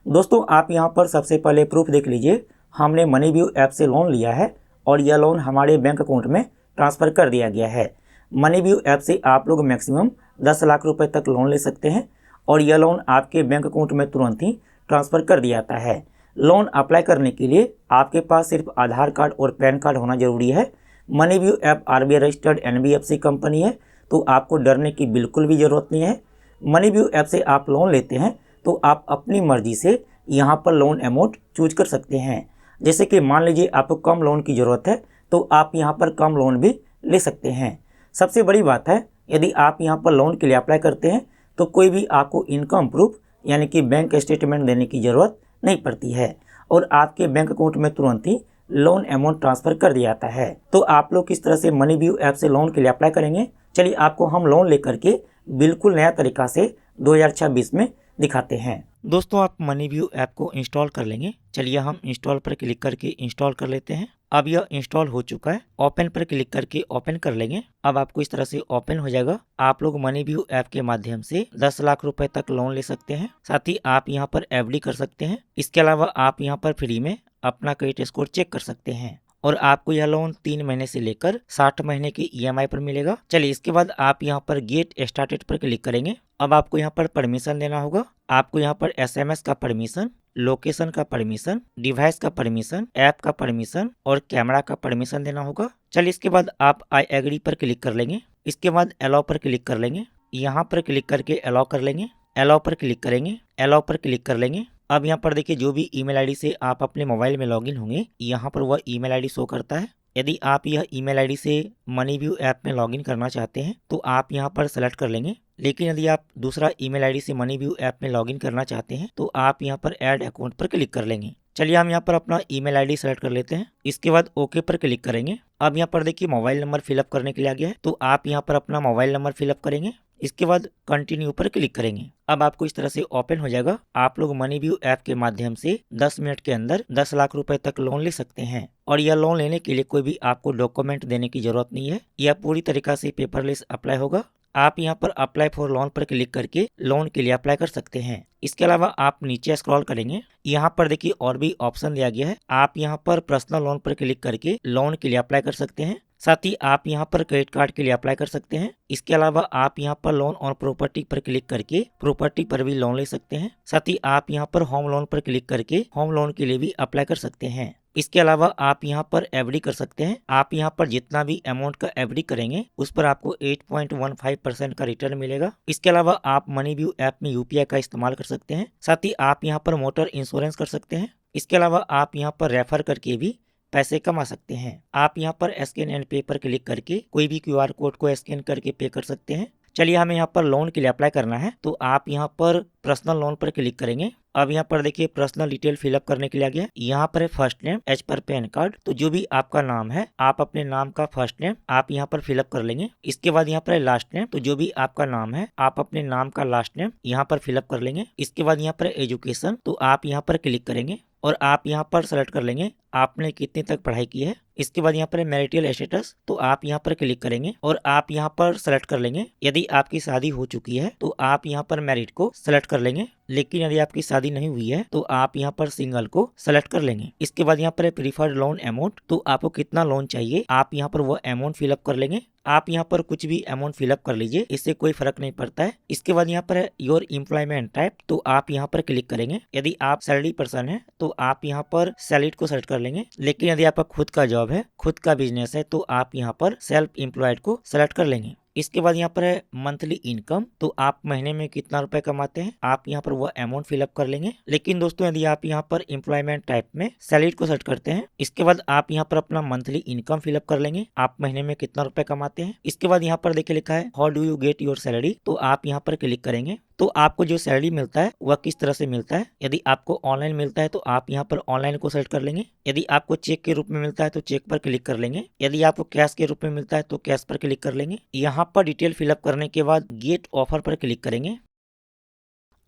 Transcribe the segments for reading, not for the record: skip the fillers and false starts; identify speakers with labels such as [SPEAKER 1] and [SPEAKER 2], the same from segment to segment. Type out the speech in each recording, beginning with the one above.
[SPEAKER 1] दोस्तों आप यहाँ पर सबसे पहले प्रूफ देख लीजिए। हमने मनीव्यू ऐप से लोन लिया है और यह लोन हमारे बैंक अकाउंट में ट्रांसफ़र कर दिया गया है। मनीव्यू ऐप से आप लोग मैक्सिमम 10 लाख रुपए तक लोन ले सकते हैं और यह लोन आपके बैंक अकाउंट में तुरंत ही ट्रांसफ़र कर दिया जाता है। लोन अप्लाई करने के लिए आपके पास सिर्फ आधार कार्ड और पैन कार्ड होना जरूरी है। MoneyView app RBI registered NBFC company है, तो आपको डरने की बिल्कुल भी ज़रूरत नहीं है। मनीव्यू ऐप से आप लोन लेते हैं तो आप अपनी मर्जी से यहाँ पर लोन अमाउंट चूज कर सकते हैं। जैसे कि मान लीजिए आपको कम लोन की ज़रूरत है तो आप यहाँ पर कम लोन भी ले सकते हैं। सबसे बड़ी बात है, यदि आप यहाँ पर लोन के लिए अप्लाई करते हैं तो कोई भी आपको इनकम प्रूफ यानी कि बैंक स्टेटमेंट देने की ज़रूरत नहीं पड़ती है और आपके बैंक अकाउंट में तुरंत ही लोन अमाउंट ट्रांसफ़र कर दिया जाता है। तो आप लोग किस तरह से मनीव्यू ऐप से लोन के लिए अप्लाई करेंगे, चलिए आपको हम लोन लेकर के बिल्कुल नया तरीका से 2026 में दिखाते हैं। दोस्तों आप मनीव्यू ऐप को इंस्टॉल कर लेंगे। चलिए हम इंस्टॉल पर क्लिक करके इंस्टॉल कर लेते हैं। अब यह इंस्टॉल हो चुका है। ओपन पर क्लिक करके ओपन कर लेंगे। अब आपको इस तरह से ओपन हो जाएगा। आप लोग मनीव्यू ऐप के माध्यम से 10 लाख रुपए तक लोन ले सकते हैं। साथ ही आप यहाँ पर FD कर सकते हैं। इसके अलावा आप यहाँ पर फ्री में अपना क्रेडिट स्कोर चेक कर सकते हैं और आपको यह लोन 3 महीने से लेकर 60 महीने की EMI पर मिलेगा। चलिए इसके बाद आप यहाँ पर गेट स्टार्टेड पर क्लिक करेंगे। अब आपको यहाँ पर परमिशन देना होगा। आपको यहाँ पर SMS का परमिशन, लोकेशन का परमिशन, डिवाइस का परमिशन, ऐप का परमिशन और कैमरा का परमिशन देना होगा। चलिए इसके बाद आप आई एग्री पर क्लिक कर लेंगे। इसके बाद अलाउ पर क्लिक कर लेंगे। यहाँ पर क्लिक करके अलाउ कर लेंगे। अलाउ पर क्लिक करेंगे। अलाउ पर क्लिक कर लेंगे। अब यहाँ पर देखिए जो भी ईमेल आईडी से आप अपने मोबाइल में लॉगिन होंगे, यहाँ पर वह ईमेल आईडी शो करता है। यदि आप यह ईमेल आईडी से मनीव्यू ऐप में लॉगिन करना चाहते हैं तो आप यहाँ पर सेलेक्ट कर लेंगे। लेकिन यदि आप दूसरा ईमेल आईडी से मनीव्यू ऐप में लॉगिन करना चाहते हैं तो आप यहाँ पर ऐड अकाउंट पर क्लिक कर लेंगे। चलिए हम यहाँ पर अपना ईमेल आईडी सेलेक्ट कर लेते हैं। इसके बाद ओके पर क्लिक करेंगे। अब यहाँ पर देखिए मोबाइल नंबर फिलअप करने के लिए आ गया है, तो आप यहाँ पर अपना मोबाइल नंबर फिलअप करेंगे। इसके बाद कंटिन्यू पर क्लिक करेंगे। अब आपको इस तरह से ओपन हो जाएगा। आप लोग मनीव्यू ऐप के माध्यम से 10 मिनट के अंदर 10 लाख रुपए तक लोन ले सकते हैं और यह लोन लेने के लिए कोई भी आपको डॉक्यूमेंट देने की जरूरत नहीं है। यह पूरी तरीका से पेपरलेस अप्लाई होगा। आप यहाँ पर अप्लाई फॉर लोन पर क्लिक करके लोन के लिए अप्लाई कर सकते हैं। इसके अलावा आप नीचे स्क्रॉल करेंगे। यहाँ पर देखिए और भी ऑप्शन दिया गया है। आप यहाँ पर पर्सनल लोन पर क्लिक करके लोन के लिए अप्लाई कर सकते हैं। साथ ही आप यहाँ पर क्रेडिट कार्ड के लिए अप्लाई कर सकते हैं। इसके अलावा आप यहाँ पर लोन और प्रॉपर्टी पर क्लिक करके प्रॉपर्टी पर भी लोन ले सकते हैं। साथ ही आप यहाँ पर होम लोन पर क्लिक करके होम लोन के लिए भी अप्लाई कर सकते हैं। इसके अलावा आप यहाँ पर FD कर सकते हैं। आप यहाँ पर जितना भी अमाउंट का FD करेंगे उस पर आपको 8.15% का रिटर्न मिलेगा। इसके अलावा आप मनीव्यू ऐप में UPI का इस्तेमाल कर सकते हैं। साथ ही आप यहाँ पर मोटर इंश्योरेंस कर सकते हैं। इसके अलावा आप यहाँ पर रेफर करके भी पैसे कमा सकते हैं। आप यहाँ पर स्कैन एंड पे पर क्लिक करके कोई भी QR कोड को स्कैन करके पे कर सकते हैं। चलिए हमें यहाँ पर लोन के लिए अप्लाई करना है, तो आप यहाँ पर पर्सनल लोन पर क्लिक करेंगे। अब यहाँ पर देखिए पर्सनल डिटेल फिलअप करने के लिए आ गया। यहाँ पर है first name as per PAN card, तो जो भी आपका नाम है आप अपने नाम का फर्स्ट नेम आप यहाँ पर फिलअप कर लेंगे। इसके बाद यहाँ पर है लास्ट नेम, तो जो भी आपका नाम है आप अपने नाम का लास्ट नेम यहाँ पर फिलअप कर लेंगे। इसके बाद यहाँ पर एजुकेशन, तो आप यहाँ पर क्लिक करेंगे और आप यहाँ पर सेलेक्ट कर लेंगे आपने कितने तक पढ़ाई की है। इसके बाद यहाँ पर मैरिटल स्टेटस, तो आप यहाँ पर क्लिक करेंगे और आप यहाँ पर सेलेक्ट कर लेंगे। यदि आपकी शादी हो चुकी है तो आप यहाँ पर मैरिड को सेलेक्ट कर लेंगे, लेकिन यदि आपकी शादी नहीं हुई है तो आप यहाँ पर सिंगल को सेलेक्ट कर लेंगे। इसके बाद यहाँ पर प्रीफर्ड लोन अमाउंट, तो आपको कितना लोन चाहिए आप यहाँ पर वो अमाउंट फिलअप कर लेंगे। आप यहाँ पर कुछ भी अमाउंट फिलअप कर लीजिए, इससे कोई फर्क नहीं पड़ता है। इसके बाद यहाँ पर योर एम्प्लॉयमेंट टाइप, तो आप यहाँ पर क्लिक करेंगे। यदि आप सैलरी पर्सन है तो आप यहाँ पर सैलरीड को सेलेक्ट कर लेंगे, लेकिन यदि आपका खुद का जॉब है, खुद का बिजनेस है, तो आप यहाँ पर सेल्फ एम्प्लॉयड को सेलेक्ट कर लेंगे। इसके बाद यहाँ पर है मंथली इनकम, तो आप महीने में कितना रुपए कमाते हैं आप यहाँ पर वो अमाउंट फिलअप कर लेंगे। लेकिन दोस्तों यदि आप यहाँ पर एम्प्लॉयमेंट टाइप में सैलरी को सेलेक्ट करते हैं, इसके बाद आप यहाँ पर अपना मंथली इनकम फिलअप कर लेंगे, आप महीने में कितना रुपए कमाते हैं। इसके बाद यहाँ पर देखिए लिखा है how do you get your salary, तो आप यहाँ पर क्लिक करेंगे। तो आपको जो सैलरी मिलता है वह किस तरह से मिलता है। यदि आपको ऑनलाइन मिलता है तो आप यहाँ पर ऑनलाइन को सेलेक्ट कर लेंगे। यदि आपको चेक के रूप में मिलता है तो चेक पर क्लिक कर लेंगे। यदि आपको कैश के रूप में मिलता है तो कैश पर क्लिक कर लेंगे। यहाँ पर डिटेल फिलअप करने के बाद गेट ऑफर पर क्लिक करेंगे।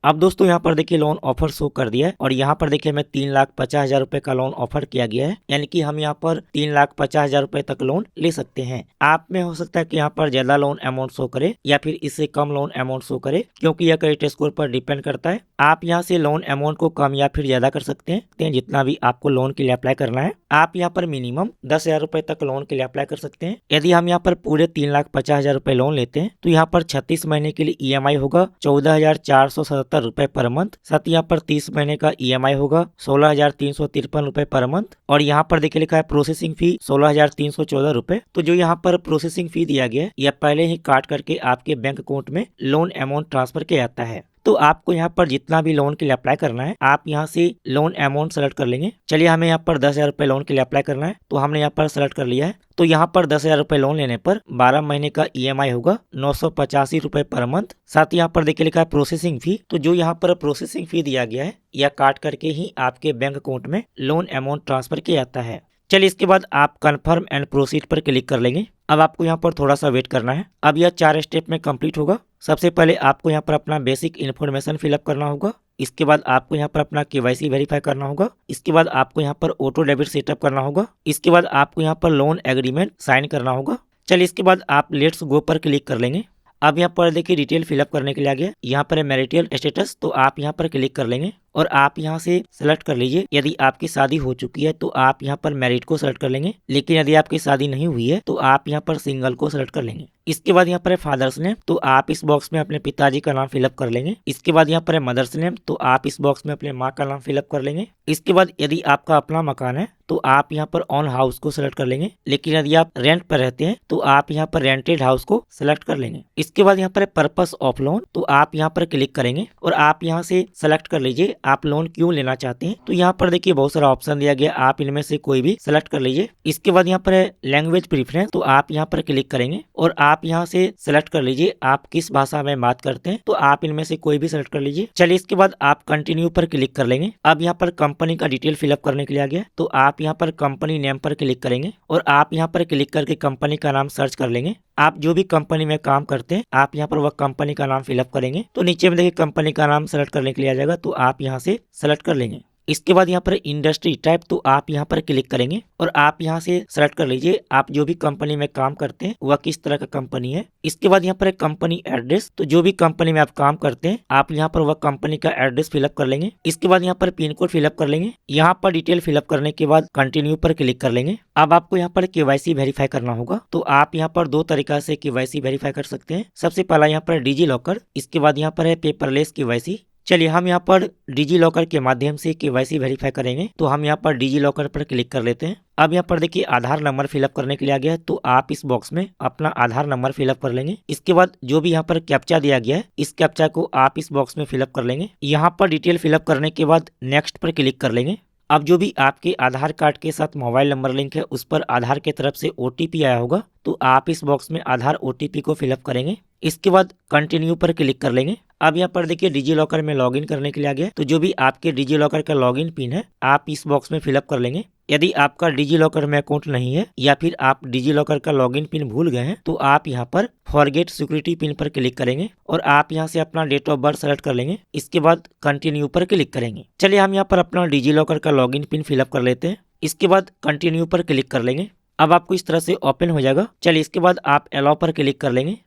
[SPEAKER 1] अब दोस्तों यहाँ पर देखिए लोन ऑफर शो कर दिया है और यहाँ पर देखिए हमें 3,50,000 रुपए का लोन ऑफर किया गया है, यानी कि हम यहाँ पर 3,50,000 रुपए तक लोन ले सकते हैं। आप में हो सकता है कि यहाँ पर ज्यादा लोन अमाउंट शो करे या फिर इससे कम लोन अमाउंट शो करे, क्योंकि यह क्रेडिट स्कोर पर डिपेंड करता है। आप यहाँ से लोन अमाउंट को कम या फिर ज्यादा कर सकते हैं जितना भी आपको लोन के लिए अप्लाई करना है। आप यहाँ पर मिनिमम 10,000 रुपए तक लोन के लिए अप्लाई कर सकते हैं। यदि हम यहाँ पर पूरे 3,50,000 रुपए लोन लेते हैं तो यहाँ पर 36 महीने के लिए EMI होगा 14,477 रुपए पर मंथ। साथ ही यहाँ पर 30 महीने का EMI होगा 16,353 रुपए पर मंथ। और यहाँ पर देखिए लिखा है प्रोसेसिंग फी 16,314 रुपए। तो जो यहाँ पर प्रोसेसिंग फी दिया गया है यह पहले ही काट करके आपके बैंक अकाउंट में लोन अमाउंट ट्रांसफर किया जाता है। तो आपको यहाँ पर जितना भी लोन के लिए अप्लाई करना है आप यहाँ से लोन अमाउंट सेलेक्ट कर लेंगे। चलिए हमें यहाँ पर 10,000 रुपए लोन के लिए अप्लाई करना है, तो हमने यहाँ पर सेलेक्ट कर लिया है। तो यहाँ पर 10,000 रुपए लोन लेने पर 12 महीने का EMI होगा 985 रुपए पर मंथ। साथ ही यहाँ पर देखिए लिखा है प्रोसेसिंग फी। तो जो यहाँ पर प्रोसेसिंग फी दिया गया है यह काट करके ही आपके बैंक अकाउंट में लोन अमाउंट ट्रांसफर किया जाता है। चलिए इसके बाद आप कंफर्म एंड प्रोसीड पर क्लिक कर लेंगे। अब आपको यहाँ पर थोड़ा सा वेट करना है। अब यह 4 स्टेप में कंप्लीट होगा। सबसे पहले आपको यहाँ पर अपना बेसिक इन्फॉर्मेशन फिलअप करना होगा। इसके बाद आपको यहाँ पर अपना KYC वेरीफाई करना होगा। इसके बाद आपको यहाँ पर ऑटो डेबिट सेटअप करना होगा। इसके बाद आपको यहाँ पर लोन एग्रीमेंट साइन करना होगा। चलिए इसके बाद आप लेट्स गो पर क्लिक कर लेंगे। अब यहाँ पर देखिए डिटेल फिलअप करने के लिए आ गया। यहाँ पर है मैरिटल स्टेटस, तो आप यहाँ पर क्लिक कर लेंगे और आप यहाँ से सेलेक्ट कर लीजिए। यदि आपकी शादी हो चुकी है तो आप यहाँ पर मैरिड को सेलेक्ट कर लेंगे, लेकिन यदि आपकी शादी नहीं हुई है तो आप यहाँ पर सिंगल को सेलेक्ट कर लेंगे। इसके बाद यहाँ पर है फादर्स नेम, तो आप इस बॉक्स में अपने पिताजी का नाम फिलअप कर लेंगे। इसके बाद यहाँ पर है मदर्स नेम, तो आप इस बॉक्स में अपने माँ का नाम फिलअप कर लेंगे। इसके बाद यदि आपका अपना मकान है तो आप यहाँ पर ऑन हाउस को सिलेक्ट कर लेंगे, लेकिन यदि आप रेंट पर रहते हैं तो आप यहाँ पर रेंटेड हाउस को सिलेक्ट कर लेंगे। इसके बाद यहाँ पर है पर्पस ऑफ लोन, तो आप यहाँ पर क्लिक करेंगे और आप यहाँ से सेलेक्ट कर लीजिए आप लोन क्यों लेना चाहते हैं। तो यहाँ पर देखिए बहुत सारा ऑप्शन दिया गया, आप इनमें से कोई भी सेलेक्ट कर लीजिए। इसके बाद यहाँ पर है लैंग्वेज प्रेफरेंस, तो आप यहाँ पर क्लिक करेंगे और आप यहाँ से सेलेक्ट कर लीजिए आप किस भाषा में बात करते हैं, तो आप इनमें से कोई भी सेलेक्ट कर लीजिए। चलिए इसके बाद आप कंटिन्यू पर क्लिक कर लेंगे। अब यहाँ पर कंपनी का डिटेल फिलअप करने के लिए आ गया, तो आप यहाँ पर कंपनी नेम पर क्लिक करेंगे और आप यहाँ पर क्लिक करके कंपनी का नाम सर्च कर लेंगे। आप जो भी कंपनी में काम करते हैं आप यहाँ पर वह कंपनी का नाम फिलअप करेंगे। तो नीचे में देखिए कंपनी का नाम सेलेक्ट करने के लिए आ जाएगा, तो आप यहाँ से सेलेक्ट कर लेंगे। इसके बाद यहाँ पर इंडस्ट्री टाइप, तो आप यहाँ पर क्लिक करेंगे और आप यहाँ से सेलेक्ट कर लीजिए आप जो भी कंपनी में काम करते हैं वह किस तरह का कंपनी है। इसके बाद यहाँ पर है कंपनी एड्रेस, तो जो भी कंपनी में आप काम करते हैं आप यहाँ पर वह कंपनी का एड्रेस फिलअप कर लेंगे। इसके बाद यहाँ पर पिन कोड फिलअप कर लेंगे। यहाँ पर डिटेल फिलअप करने के बाद कंटिन्यू पर क्लिक कर लेंगे। अब आपको यहाँ पर KYC वेरीफाई करना होगा, तो आप यहाँ पर 2 तरीका से KYC वेरीफाई कर सकते हैं। सबसे पहला यहाँ पर डिजी लॉकर, इसके बाद यहाँ पर है पेपरलेस KYC। चलिए हम यहाँ पर डिजी लॉकर के माध्यम से KYC वेरीफाई करेंगे, तो हम यहाँ पर डिजी लॉकर पर क्लिक कर लेते हैं। अब यहाँ पर देखिए आधार नंबर फिलअप करने के लिए आ गया है, तो आप इस बॉक्स में अपना आधार नंबर फिलअप कर लेंगे। इसके बाद जो भी यहाँ पर कैप्चा दिया गया है इस कैप्चा को आप इस बॉक्स में फिलअप कर लेंगे। यहाँ पर डिटेल फिलअप करने के बाद नेक्स्ट पर क्लिक कर लेंगे। अब जो भी आपके आधार कार्ड के साथ मोबाइल नंबर लिंक है उस पर आधार की तरफ से OTP आया होगा, तो आप इस बॉक्स में आधार OTP को फिलअप करेंगे। इसके बाद कंटिन्यू पर क्लिक कर लेंगे। अब यहाँ पर देखिए डिजी लॉकर में लॉगिन करने के लिए आ गया, तो जो भी आपके डिजी लॉकर का लॉगिन पिन है आप इस बॉक्स में फिलअप कर लेंगे। यदि आपका डिजी लॉकर में अकाउंट नहीं है या फिर आप डिजी लॉकर का लॉगिन पिन भूल गए हैं तो आप यहाँ पर फॉरगेट सिक्योरिटी पिन पर क्लिक करेंगे और आप यहाँ से अपना डेट ऑफ बर्थ सेलेक्ट कर लेंगे। इसके बाद कंटिन्यू पर क्लिक करेंगे। चलिए हम यहाँ पर अपना डिजी लॉकर का लॉगिन पिन फिलअप कर लेते हैं। इसके बाद कंटिन्यू पर क्लिक कर लेंगे। अब आपको इस तरह से ओपन हो जाएगा। चलिए इसके बाद आप अलाउ पर क्लिक कर लेंगे।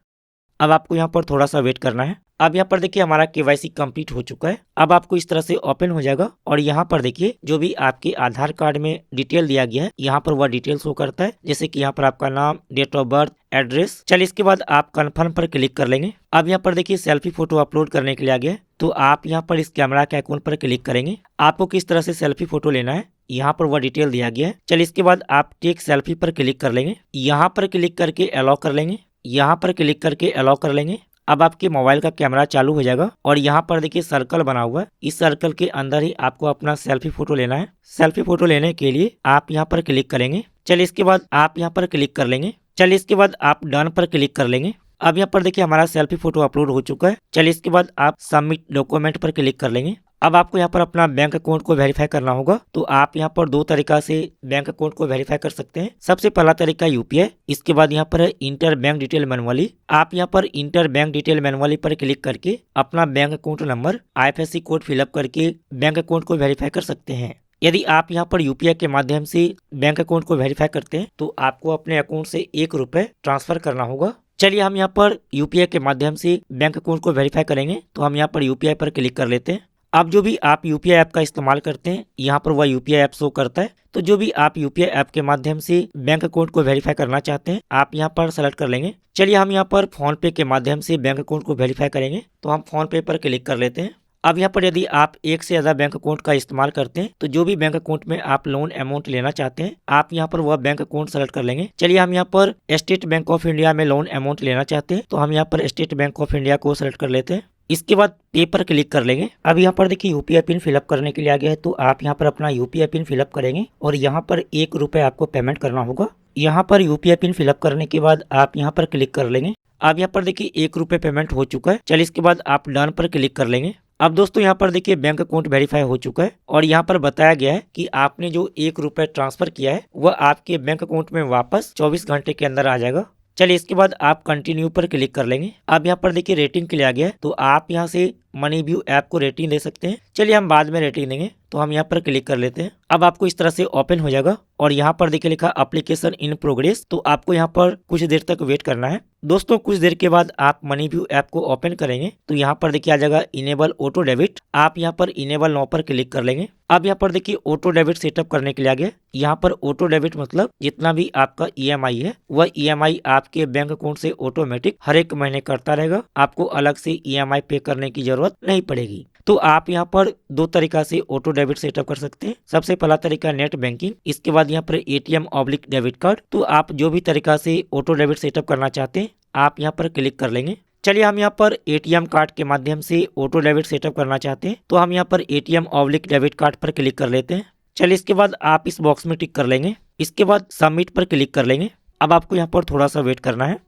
[SPEAKER 1] अब आपको यहाँ पर थोड़ा सा वेट करना है। अब यहाँ पर देखिए हमारा KYC कंप्लीट हो चुका है। अब आपको इस तरह से ओपन हो जाएगा और यहाँ पर देखिए जो भी आपके आधार कार्ड में डिटेल दिया गया है यहाँ पर वह डिटेल शो करता है, जैसे कि यहाँ पर आपका नाम, डेट ऑफ बर्थ, एड्रेस। चलिए इसके बाद आप कन्फर्म पर क्लिक कर लेंगे। अब यहाँ पर देखिए सेल्फी फोटो अपलोड करने के लिए आ गया है, तो आप यहाँ पर इस कैमरा के आइकॉन पर क्लिक करेंगे। आपको किस तरह से सेल्फी फोटो लेना है यहाँ पर वह डिटेल दिया गया है। चलिए इसके बाद आप टेक सेल्फी पर क्लिक कर लेंगे। यहाँ पर क्लिक करके अलाउ कर लेंगे। यहाँ पर क्लिक करके अलाउ कर लेंगे। अब आपके मोबाइल का कैमरा चालू हो जाएगा और यहाँ पर देखिए सर्कल बना हुआ है, इस सर्कल के अंदर ही आपको अपना सेल्फी फोटो लेना है। सेल्फी फोटो लेने के लिए आप यहाँ पर क्लिक करेंगे। चलिए इसके बाद आप यहाँ पर क्लिक कर लेंगे। चलिए इसके बाद आप डन पर क्लिक कर लेंगे। अब यहाँ पर देखिए हमारा सेल्फी फोटो अपलोड हो चुका है। चलिए इसके बाद आप सबमिट डॉक्यूमेंट पर क्लिक कर लेंगे। अब आपको यहाँ पर अपना बैंक अकाउंट को वेरीफाई करना होगा। तो आप यहाँ पर दो तरीका से बैंक अकाउंट को वेरीफाई कर सकते हैं। सबसे पहला तरीका यूपीआई, इसके बाद यहाँ पर है इंटर बैंक डिटेल मैनुअली। आप यहाँ पर इंटर बैंक डिटेल मैनुअली पर क्लिक करके अपना bank account number IFSC code fill up करके बैंक अकाउंट को वेरीफाई कर सकते हैं। यदि आप यहाँ पर यूपीआई के माध्यम से बैंक अकाउंट को वेरीफाई करते हैं तो आपको अपने अकाउंट से 1 रुपए ट्रांसफर करना होगा। चलिए हम यहाँ पर यूपीआई के माध्यम से बैंक अकाउंट को वेरीफाई करेंगे। तो हम यहाँ पर यूपीआई पर क्लिक कर लेते हैं। अब जो भी आप यूपीआई ऐप का इस्तेमाल करते हैं यहाँ पर वह यूपीआई ऐप शो करता है। तो जो भी आप यूपीआई ऐप के माध्यम से बैंक अकाउंट को वेरीफाई करना चाहते हैं आप यहाँ पर सेलेक्ट कर लेंगे। चलिए हम यहाँ पर फोन पे के माध्यम से बैंक अकाउंट को वेरीफाई करेंगे। तो हम फोन पे पर क्लिक कर लेते हैं। अब यहाँ पर यदि आप एक से ज्यादा बैंक अकाउंट का इस्तेमाल करते हैं तो जो भी बैंक अकाउंट में आप लोन अमाउंट लेना चाहते हैं आप यहाँ पर वह बैंक अकाउंट सेलेक्ट कर लेंगे। चलिए हम यहाँ पर स्टेट बैंक ऑफ इंडिया में लोन अमाउंट लेना चाहते हैं तो हम यहाँ पर स्टेट बैंक ऑफ इंडिया को सेलेक्ट कर लेते हैं। इसके बाद पे पर क्लिक कर लेंगे। अब यहाँ पर देखिए यूपीआई पिन फिलअप करने के लिए आ गया है। तो आप यहाँ पर अपना यूपीआई पिन फिलअप करेंगे और यहाँ पर 1 रुपए आपको पेमेंट करना होगा। यहाँ पर यूपीआई पिन फिलअप करने के बाद आप यहाँ पर क्लिक कर लेंगे। अब यहाँ पर देखिए 1 रुपए पेमेंट हो चुका है। चलिए इसके बाद आप डन पर क्लिक कर लेंगे। अब दोस्तों यहाँ पर देखिए बैंक अकाउंट वेरीफाई हो चुका है और यहाँ पर बताया गया है कि आपने जो 1 रुपए ट्रांसफर किया है वह आपके बैंक अकाउंट में वापस 24 घंटे के अंदर आ जाएगा। चलिए इसके बाद आप कंटिन्यू पर क्लिक कर लेंगे। अब यहाँ पर देखिए रेटिंग के लिए आ गया है। तो आप यहाँ से मनीव्यू ऐप को रेटिंग दे सकते हैं। चलिए हम बाद में रेटिंग देंगे। तो हम यहाँ पर क्लिक कर लेते हैं। अब आपको इस तरह से ओपन हो जाएगा और यहाँ पर देखिए लिखा एप्लीकेशन इन प्रोग्रेस। तो आपको यहाँ पर कुछ देर तक वेट करना है। दोस्तों कुछ देर के बाद आप मनीव्यू ऐप को ओपन करेंगे तो यहाँ पर देखिए आ जाएगा इनेबल ऑटो डेबिट। आप यहाँ पर इनेबल नो पर क्लिक कर लेंगे। अब यहाँ पर देखिए ऑटो डेबिट सेटअप करने के लिए आ गया। यहाँ पर ऑटो डेबिट मतलब जितना भी आपका EMI है वह EMI आपके बैंक अकाउंट से ऑटोमेटिक हर एक महीने करता रहेगा। आपको अलग से EMI पे करने की जरूरत नहीं पड़ेगी। तो आप यहाँ पर दो तरीका से ऑटो डेबिट सेटअप कर सकते हैं। सबसे पहला तरीका नेट बैंकिंग, इसके बाद यहाँ पर ATM/डेबिट कार्ड। तो आप जो भी तरीका से ऑटो डेबिट सेटअप करना चाहते हैं आप यहाँ पर क्लिक कर लेंगे। चलिए हम यहाँ पर ATM कार्ड के माध्यम से ऑटो डेबिट सेटअप करना चाहते हैं तो हम यहाँ पर ATM/डेबिट कार्ड पर क्लिक कर लेते हैं। चलिए इसके बाद आप इस बॉक्स में टिक कर लेंगे। इसके बाद सबमिट पर क्लिक कर लेंगे। अब आपको यहाँ पर थोड़ा सा वेट करना है।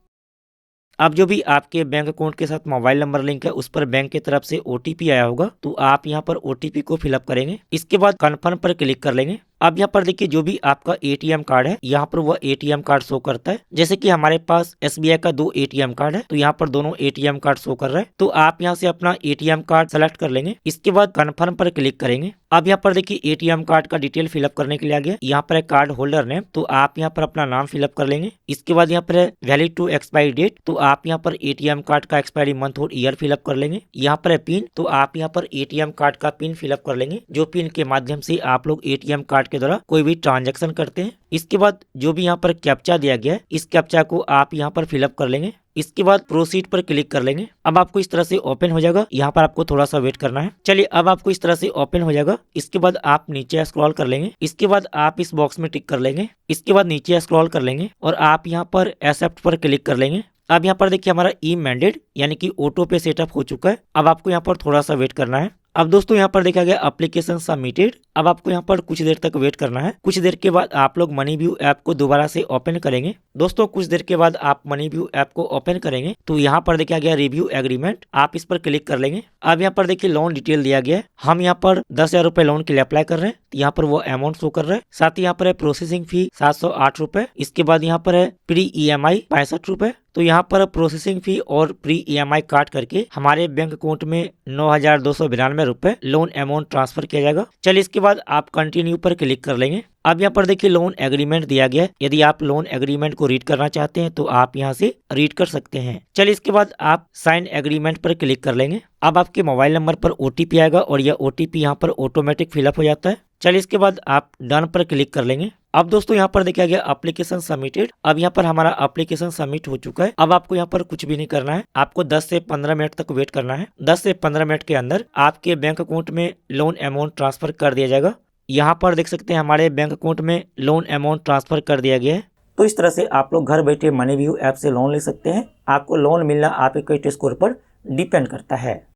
[SPEAKER 1] अब जो भी आपके बैंक अकाउंट के साथ मोबाइल नंबर लिंक है उस पर बैंक की तरफ से OTP आया होगा। तो आप यहाँ पर OTP को फिलअप करेंगे। इसके बाद कन्फर्म पर क्लिक कर लेंगे। अब यहाँ पर देखिए जो भी आपका ATM कार्ड है यहाँ पर वह ATM कार्ड शो करता है। जैसे कि हमारे पास SBI का 2 ATM कार्ड है तो यहाँ पर दोनों ATM कार्ड शो कर रहा है। तो आप यहाँ से अपना ATM कार्ड सेलेक्ट कर लेंगे। इसके बाद कन्फर्म पर क्लिक करेंगे। अब यहाँ पर देखिए ATM कार्ड का डिटेल फिलअप करने के लिए आ गया। यहाँ पर है कार्ड होल्डर नेम। तो आप यहाँ पर अपना नाम फिलअप कर लेंगे। इसके बाद यहाँ पर है वैलिड टू एक्सपायरी डेट। तो आप यहाँ पर ATM कार्ड का एक्सपायरी मंथ और ईयर फिलअप कर लेंगे। यहाँ पर है पिन। तो आप यहाँ पर ATM कार्ड का पिन फिलअप कर लेंगे जो पिन के माध्यम से आप लोग ATM कार्ड के द्वारा कोई भी ट्रांजैक्शन करते हैं। इसके बाद जो भी यहाँ पर कैप्चा दिया गया है इस कैप्चा को आप यहाँ पर फिलअप कर लेंगे। इसके बाद प्रोसीड पर क्लिक कर लेंगे। अब आपको इस तरह से ओपन हो जाएगा। यहाँ पर आपको थोड़ा सा वेट करना है। चलिए अब आपको इस तरह से ओपन हो जाएगा। इसके बाद आप नीचे स्क्रॉल कर लेंगे। इसके बाद आप इस बॉक्स में टिक कर लेंगे। इसके बाद नीचे स्क्रॉल कर लेंगे और आप यहाँ पर एक्सेप्ट पर क्लिक कर लेंगे। अब यहाँ पर देखिए हमारा ई मैंडेट यानी कि ऑटो पे सेटअप हो चुका है। अब आपको यहाँ पर थोड़ा सा वेट करना है। अब दोस्तों यहाँ पर देखा गया एप्लीकेशन सबमिटेड। अब आपको यहाँ पर कुछ देर तक वेट करना है। कुछ देर के बाद आप लोग मनीव्यू ऐप को दोबारा से ओपन करेंगे। दोस्तों कुछ देर के बाद आप मनीव्यू ऐप को ओपन करेंगे तो यहाँ पर देखा गया रिव्यू एग्रीमेंट। आप इस पर क्लिक कर लेंगे। अब यहाँ पर देखिए लोन डिटेल दिया गया है। हम यहाँ पर 10,000 रुपए लोन के लिए अप्लाई कर रहे हैं। यहाँ पर वो अमाउंट शो कर रहा है। साथ ही यहाँ पर है प्रोसेसिंग फी 708 रुपए। इसके बाद यहाँ पर है प्री EMI 65 रुपए। तो यहाँ पर प्रोसेसिंग फी और प्री EMI काट करके हमारे बैंक अकाउंट में 9,292 रुपए लोन अमाउंट ट्रांसफर किया जाएगा। चलिए इसके बाद आप कंटिन्यू पर क्लिक कर लेंगे। अब यहाँ पर देखिए लोन एग्रीमेंट दिया गया है। यदि आप लोन एग्रीमेंट को रीड करना चाहते हैं तो आप यहाँ से रीड कर सकते हैं। चलिए इसके बाद आप साइन एग्रीमेंट पर क्लिक कर लेंगे। अब आपके मोबाइल नंबर पर OTP आएगा और यह OTP यहाँ पर ऑटोमेटिक फिलअप हो जाता है। चलिए इसके बाद आप डन पर क्लिक कर लेंगे। अब दोस्तों यहाँ पर देखा गया एप्लीकेशन सबमिटेड। अब यहाँ पर हमारा एप्लीकेशन सबमिट हो चुका है। अब आपको यहाँ पर कुछ भी नहीं करना है। आपको 10 से 15 मिनट तक वेट करना है। 10 से 15 मिनट के अंदर आपके बैंक अकाउंट में लोन अमाउंट ट्रांसफर कर दिया जाएगा। यहाँ पर देख सकते हैं हमारे बैंक अकाउंट में लोन अमाउंट ट्रांसफर कर दिया गया है। तो इस तरह से आप लोग घर बैठे मनीव्यू ऐप से लोन ले सकते हैं। आपको लोन मिलना आपके क्रेडिट स्कोर पर डिपेंड करता है।